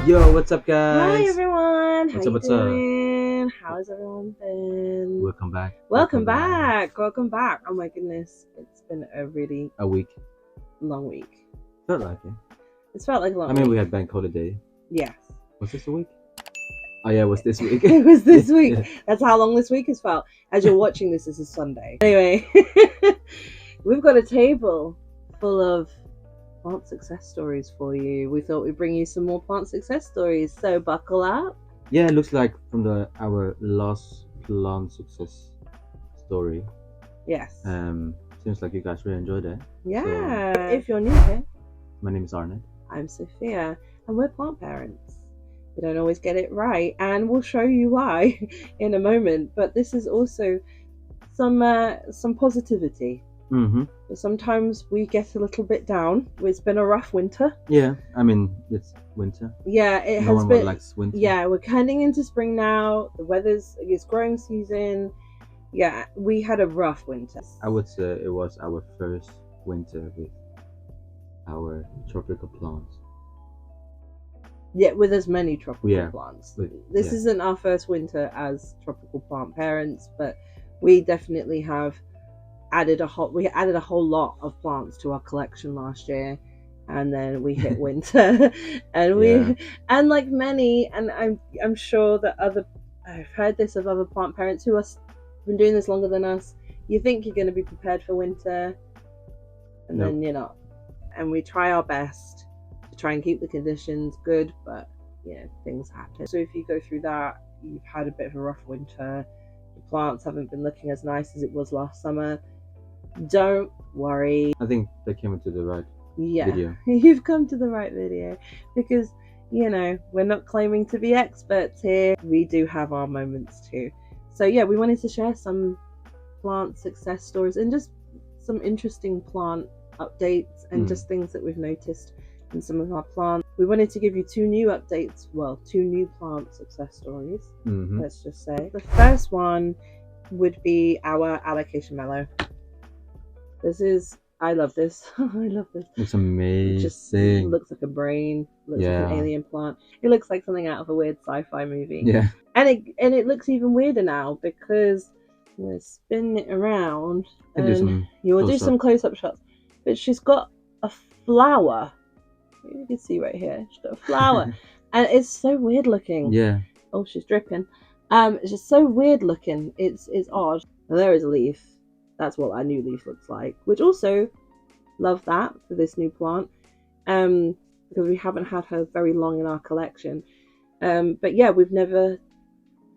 Yo, what's up, Hi guys? everyone, What's how up, you what's up? doing? How's everyone been? Welcome back. Welcome back. Oh my goodness, it's been a really A week. long week. Felt like it. It's felt like a long I mean, week. we had bank holiday. Yes. Was this a week? Oh yeah, it was this week. It was this week. Yeah. That's how long this week has felt. As you're watching this is Sunday. Anyway, we've got a table full of plant success stories for you. We thought we'd bring you some more plant success stories, so buckle up. Yeah, it looks like from our last plant success story. Yes. Seems like you guys really enjoyed it. Yeah. So, if you're new here, my name is Arnat. I'm Sophia, and we're plant parents. We don't always get it right, and we'll show you why in a moment. But this is also some positivity. Mm-hmm. Sometimes we get a little bit down. It's been a rough winter. Yeah, I mean it's winter. Yeah, it No has one been. likes winter. Yeah, we're heading into spring now. The it's growing season. Yeah, we had a rough winter. I would say it was our first winter with our tropical plants. Yeah, with as many tropical plants. This yeah. isn't our first winter as tropical plant parents, but we definitely have added a whole lot of plants to our collection last year, and then we hit winter, and and like many, and I'm sure that I've heard this of other plant parents who have been doing this longer than us. You think you're going to be prepared for winter, and then you're not. And we try our best to try and keep the conditions good, but things happen. So if you go through that, you've had a bit of a rough winter, the plants haven't been looking as nice as it was last summer, don't worry. I think they came into the right video. You've come to the right video, because we're not claiming to be experts here. We do have our moments too. So yeah, we wanted to share some plant success stories and just some interesting plant updates and just things that we've noticed in some of our plants. We wanted to give you two new plant success stories. Let's just say the first one would be our allocation mallow. I love this. I love this. It's amazing. It just looks like a brain. Looks like an alien plant. It looks like something out of a weird sci-fi movie. Yeah. And it looks even weirder now, because I'm gonna spin it around and you will do some close-up shots. But she's got a flower. You can see right here. She's got a flower, and it's so weird looking. Yeah. Oh, she's dripping. It's just so weird looking. It's odd. And there is a leaf. That's what our new leaf looks like, which also love that for this new plant, because we haven't had her very long in our collection. But yeah, we never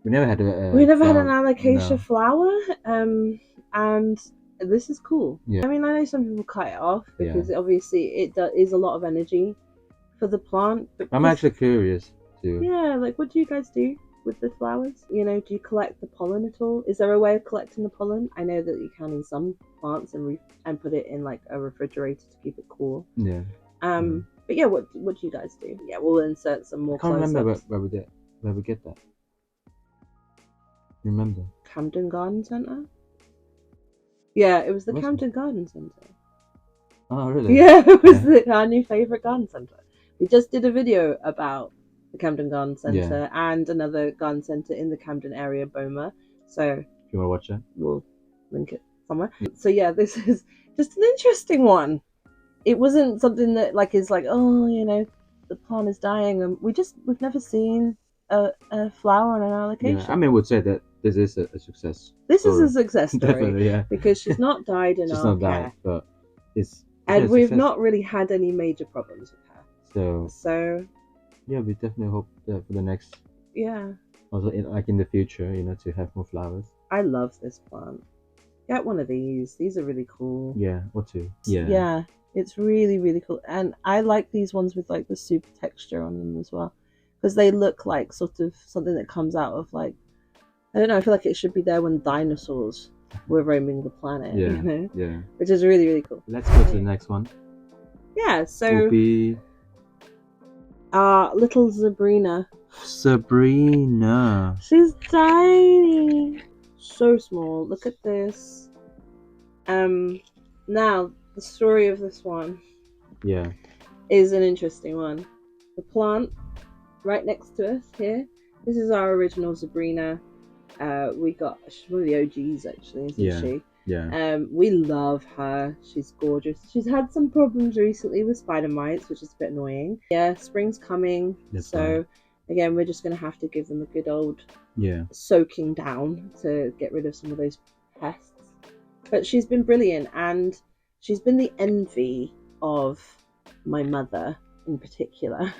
had an alocasia flower, and this is cool. I mean, I know some people cut it off because obviously it is a lot of energy for the plant. But I'm actually curious too. Yeah, like what do you guys do with the flowers? Do you collect the pollen at all? Is there a way of collecting the pollen? I know that you can in some plants and put it in like a refrigerator to keep it cool. Yeah. But yeah, what do you guys do? Yeah, we'll insert some more. I can't remember where we get that. Remember? Camden Garden Centre. Yeah, it was the Camden Garden Centre. Oh really? Yeah, it was our new favourite garden centre. We just did a video about the Camden Garden Centre and another garden centre in the Camden area, Boma. So if you want to watch it, we'll link it somewhere. So yeah, this is just an interesting one. It wasn't something that is like, oh, the plant is dying, and we've never seen a flower on an allocation. Yeah, I mean, I would say that this is a success. This is a success story. Definitely, yeah. Because she's not died in our care. Died, but and we've not really had any major problems with her. So yeah, we definitely hope that for the next also in the future, to have more flowers. I love this plant. Get one of these. These are really cool. Yeah, or two. Yeah, it's really, really cool. And I like these ones with like the super texture on them as well, because they look like sort of something that comes out of like, I don't know, I feel like it should be there when dinosaurs were roaming the planet. Yeah. Which is really, really cool. Let's go to the next one. Yeah, so will be little Sabrina. She's tiny. So small. Look at this. Now the story of this one is an interesting one. The plant right next to us here. This is our original Sabrina. She's one of the OGs actually, isn't she? Yeah. We love her. She's gorgeous. She's had some problems recently with spider mites, which is a bit annoying. Yeah, spring's coming. That's so right. Again, we're just gonna have to give them a good old soaking down to get rid of some of those pests. But she's been brilliant, and she's been the envy of my mother in particular,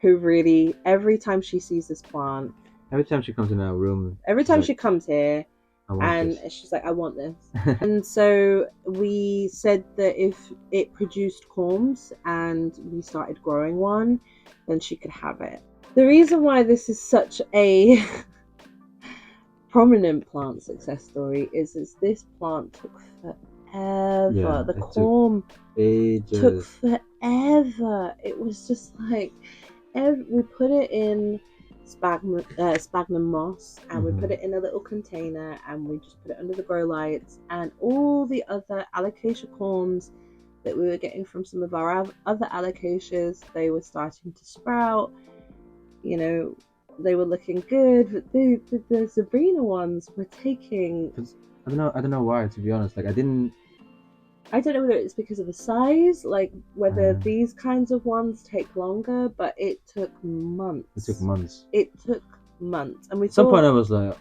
who really, every time she sees this plant, every time she comes in our room, every time she comes here, and she's like, I want this. And so we said that if it produced corms and we started growing one, then she could have it. The reason why this is such a prominent plant success story is this plant took forever. Yeah, the corm took forever. It was just like, we put it in sphagnum moss, and we put it in a little container, and we just put it under the grow lights, and all the other alocasia corms that we were getting from some of our other alocasias, they were starting to sprout. You know, they were looking good, but the Sabrina ones were taking... I don't know why, to be honest. Like, I don't know whether it's because of the size, like whether these kinds of ones take longer, but it took months. It took months. And at some point I was like,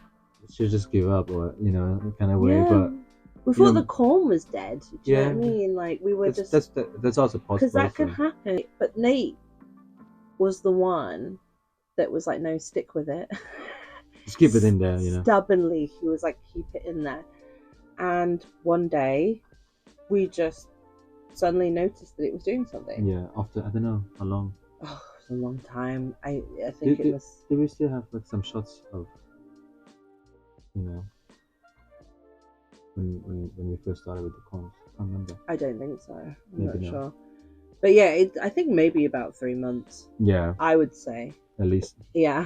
should just give up, or kind of way. But we thought the corm was dead. Do you know what I mean? Like, we were that's also possible, because that could happen. But Nate was the one that was like, no, stick with it. Just keep it in there, Stubbornly, he was like, keep it in there. And one day, we just suddenly noticed that it was doing something. Yeah, after, I don't know how long. Oh, it's a long time. I think it was... Do we still have like some shots of, when we first started with the corms? I can't remember. I don't think so. I'm not sure. But yeah, I think maybe about 3 months. Yeah. I would say. At least. Yeah.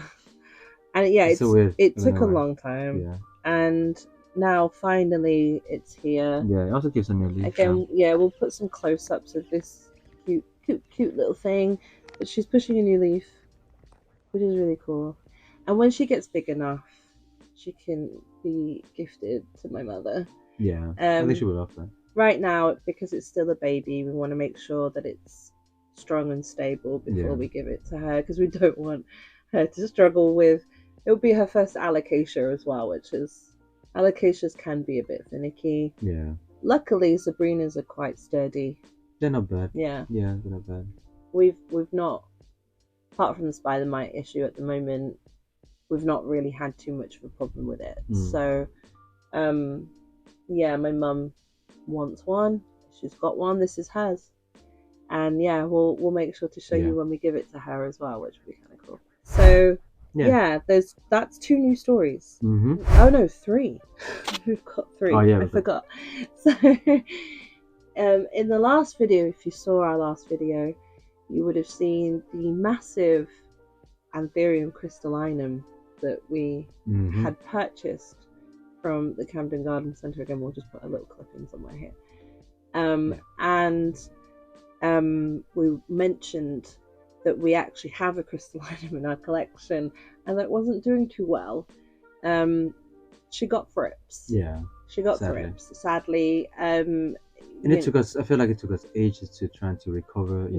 And yeah, so weird. It took a long time. Yeah. And now finally it's here. Yeah, it also gives a new leaf. Again, we'll put some close-ups of this cute little thing. But she's pushing a new leaf, which is really cool. And when she gets big enough, she can be gifted to my mother. Yeah, I think she would love that. Right now, because it's still a baby, we want to make sure that it's strong and stable before we give it to her, because we don't want her to struggle with... It'll be her first alocasia as well, which is... Alocasias can be a bit finicky. Yeah. Luckily, Sabrinas are quite sturdy. They're not bad. Yeah. Yeah, they're not bad. We've not, apart from the spider mite issue at the moment, we've not really had too much of a problem with it. So, my mum wants one. She's got one. This is hers. And we'll make sure to show you when we give it to her as well, which would be kind of cool. So... Yeah, that's 2 new stories. Oh no, 3. We've got 3. Oh, yeah, I forgot. So, in the last video, if you saw our last video, you would have seen the massive Anthurium crystallinum that we had purchased from the Camden Garden Centre. Again, we'll just put a little clip in somewhere here. And we mentioned that we actually have a crystallinum in our collection, and that wasn't doing too well. She got thrips. Yeah. She got thrips, sadly. And it took us, I feel like it took us ages to try to recover,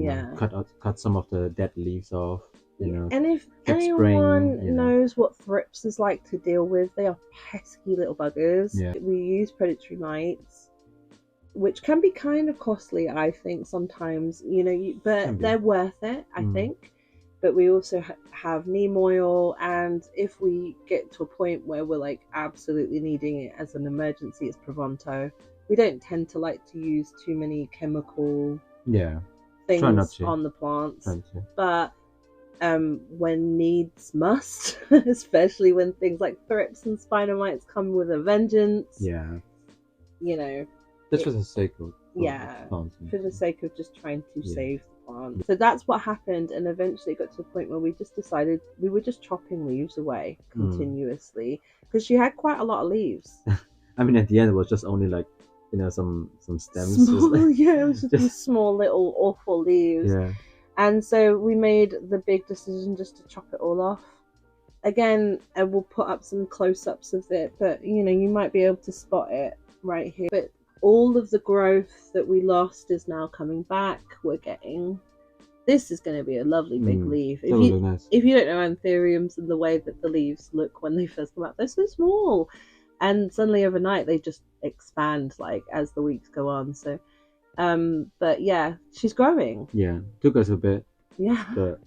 cut some of the dead leaves off, And if anyone knows what thrips is like to deal with, they are pesky little buggers. Yeah. We use predatory mites, which can be kind of costly, I think, sometimes, but they're worth it, I think. But we also have neem oil, and if we get to a point where we're like absolutely needing it as an emergency, it's Provonto. We don't tend to like to use too many chemical things on the plants, but when needs must, especially when things like thrips and spider mites come with a vengeance. Yeah. Just for the sake of for the sake of just trying to save the plant. So that's what happened, and eventually it got to a point where we just decided we were just chopping leaves away continuously, because she had quite a lot of leaves. I mean, at the end it was just only like some stems. It was just these small little awful leaves. Yeah. And so we made the big decision just to chop it all off. Again, and we'll put up some close-ups of it, but you know, you might be able to spot it right here. But all of the growth that we lost is now coming back. We're getting, this is going to be a lovely big leaf. If you, nice. If you don't know anthuriums and the way that the leaves look when they first come out, they're so small, and suddenly overnight they just expand like as the weeks go on. So but yeah, she's growing. Yeah, took us a bit. Yeah, but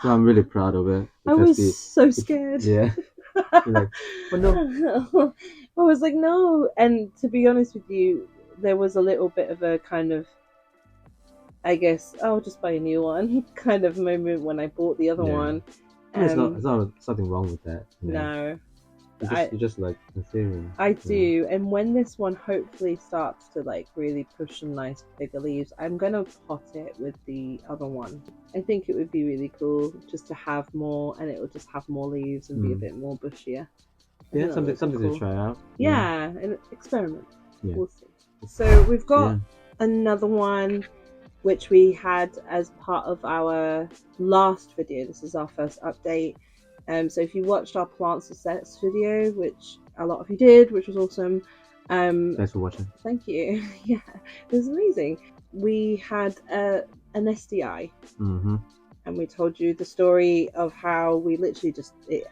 so I'm really proud of it. I was so scared. Yeah. Like, oh, no. I was like, no. And to be honest with you, there was a little bit of a kind of, I guess, I'll just buy a new one kind of moment when I bought the other one. There's not something wrong with that. You know? No. You just like Ethereum. I do, and when this one hopefully starts to like really push some nice bigger leaves, I'm gonna pot it with the other one. I think it would be really cool just to have more, and it will just have more leaves and be a bit more bushier. Yeah, something cool. To try out. Yeah, an experiment. Yeah. We'll see. So we've got another one which we had as part of our last video. This is our first update. So if you watched our plants and sets video, which a lot of you did, which was awesome. Thanks for watching. Thank you. Yeah, it was amazing. We had an SDI. Mm-hmm. And we told you the story of how we literally just, it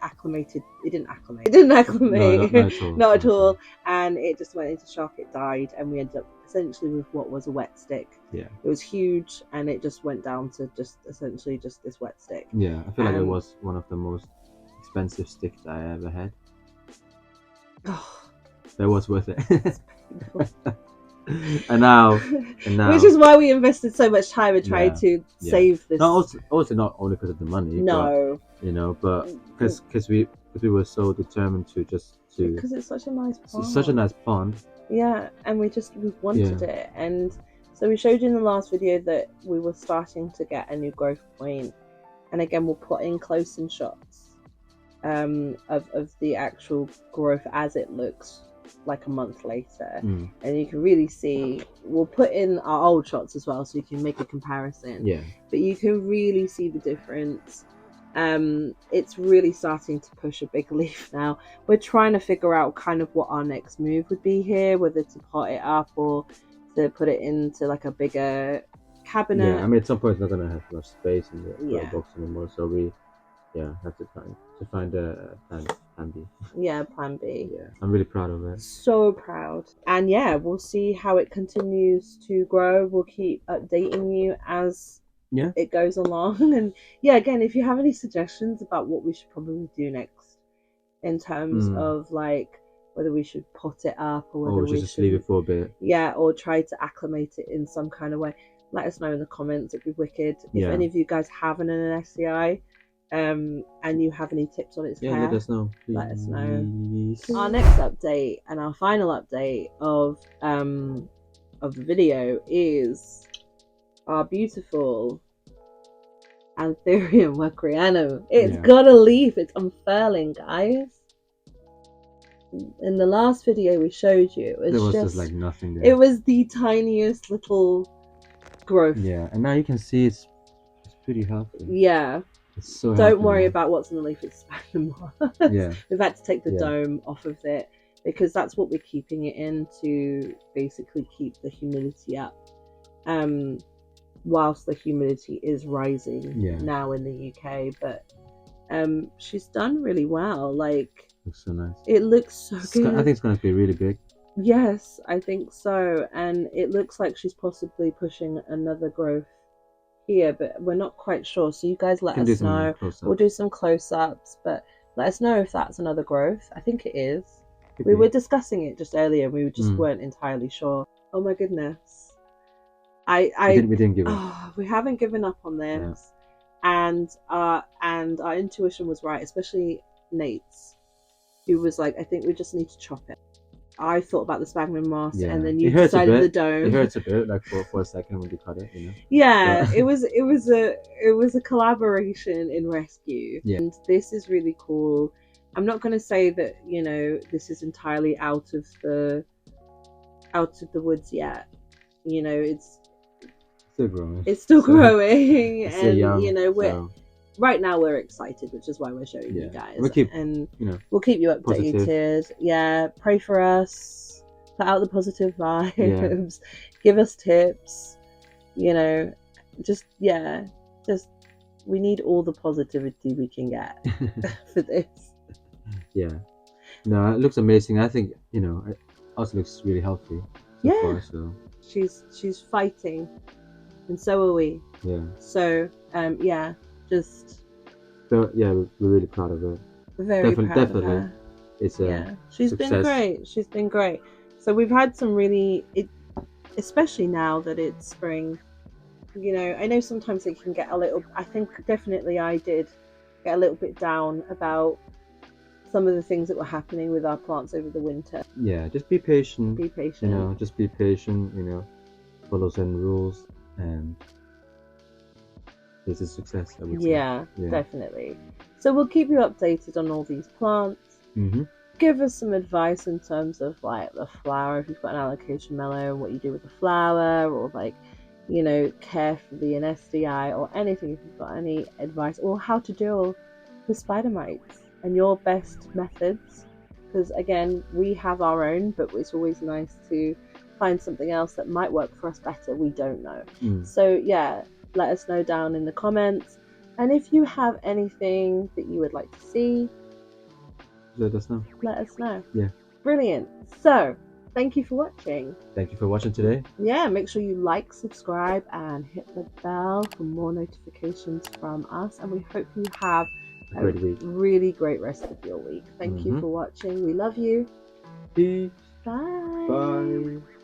didn't acclimate. No, not at all. And it just went into shock, it died, and we ended up essentially with what was a wet stick. Yeah. It was huge, and it just went down to just essentially just this wet stick. Yeah, I feel like it was one of the most expensive sticks I ever had. Oh, that was worth it. It's painful. and now, which is why we invested so much time and tried to save this. No, also not only because of the money. No, but, you know, but because we were so determined to because it's such a nice pond. It's such a nice pond. Yeah, and we wanted it, and so we showed you in the last video that we were starting to get a new growth point, and again we'll put in close-in shots of the actual growth as it looks like a month later, and you can really see, we'll put in our old shots as well so you can make a comparison, but you can really see the difference. It's really starting to push a big leaf now. We're trying to figure out kind of what our next move would be here, whether to pot it up or to put it into like a bigger cabinet. Yeah, I mean at some point it's not going to have enough space in the box anymore, so we have to find a plan B. Yeah, plan B. Yeah, I'm really proud of it. So proud. And yeah, we'll see how it continues to grow. We'll keep updating you as it goes along. And yeah, again, if you have any suggestions about what we should probably do next in terms of like whether we should pot it up or whether we should just leave it for a bit. Yeah, or try to acclimate it in some kind of way. Let us know in the comments. It'd be wicked. If any of you guys have an SCI, and you have any tips on its care, let us know. Please. Let us know. Our next update and our final update of the video is our beautiful Anthurium Wacrianum. It's got a leaf. It's unfurling, guys. In the last video we showed you, it was just like nothing there. It was the tiniest little growth. Yeah, and now you can see it's pretty healthy. Yeah. So don't worry about what's in the leaf, it's sphagnum moss. Yeah. We've had to take the dome off of it because that's what we're keeping it in to basically keep the humidity up. Whilst the humidity is rising now in the UK, but she's done really well. Like, looks so nice. It looks so good. I think it's going to be really big. Yes, I think so. And it looks like she's possibly pushing another growth here, but we're not quite sure, so you guys let us know. We'll do some close-ups, but let us know if that's another growth. I think it is. We were discussing it just earlier, we just weren't entirely sure. Oh my goodness, we didn't give up. We haven't given up on this, and our intuition was right, especially Nate's, who was like, I think we just need to chop it. I thought about the sphagnum moss, and then you decided the dome. It hurts a bit, like for a second when you cut it, you know. Yeah, it was a collaboration in rescue, and this is really cool. I'm not going to say that this is entirely out of the woods yet. It's Still growing. It's still growing, it's still and young, you know so right now we're excited, which is why we're showing you guys. We'll keep, and you know, we'll keep you updated. positive. Yeah, pray for us. Put out the positive vibes. Give us tips. You know, just we need all the positivity we can get for this. Yeah. No, it looks amazing. I think, you know, it also looks really healthy so far. So she's fighting, and so are we. Yeah. So just. So yeah, we're really proud of her. Very proud of her. It's a she's success. been great. She's been great. So we've had some really, especially now that it's spring. You know, I know sometimes it can get a little. I think definitely I did get a little bit down about some of the things that were happening with our plants over the winter. Yeah, just be patient. Be patient. You know, just be patient. You know, follow certain rules, and it's a success, I would say. Yeah, definitely. So we'll keep you updated on all these plants. Give us some advice in terms of like the flower, if you've got an alocasia mellow, and what you do with the flower, or like, you know, care for an SDI or anything. If you've got any advice, or how to deal with spider mites and your best methods, because again, we have our own, but it's always nice to find something else that might work for us better. We don't know. So yeah, let us know down in the comments, and if you have anything that you would like to see, let us know. Yeah, brilliant. So thank you for watching. Thank you for watching today. Yeah, make sure you like, subscribe, and hit the bell for more notifications from us, and we hope you have a great week. Really great rest of your week. Thank you for watching. We love you. Peace. Bye. Bye.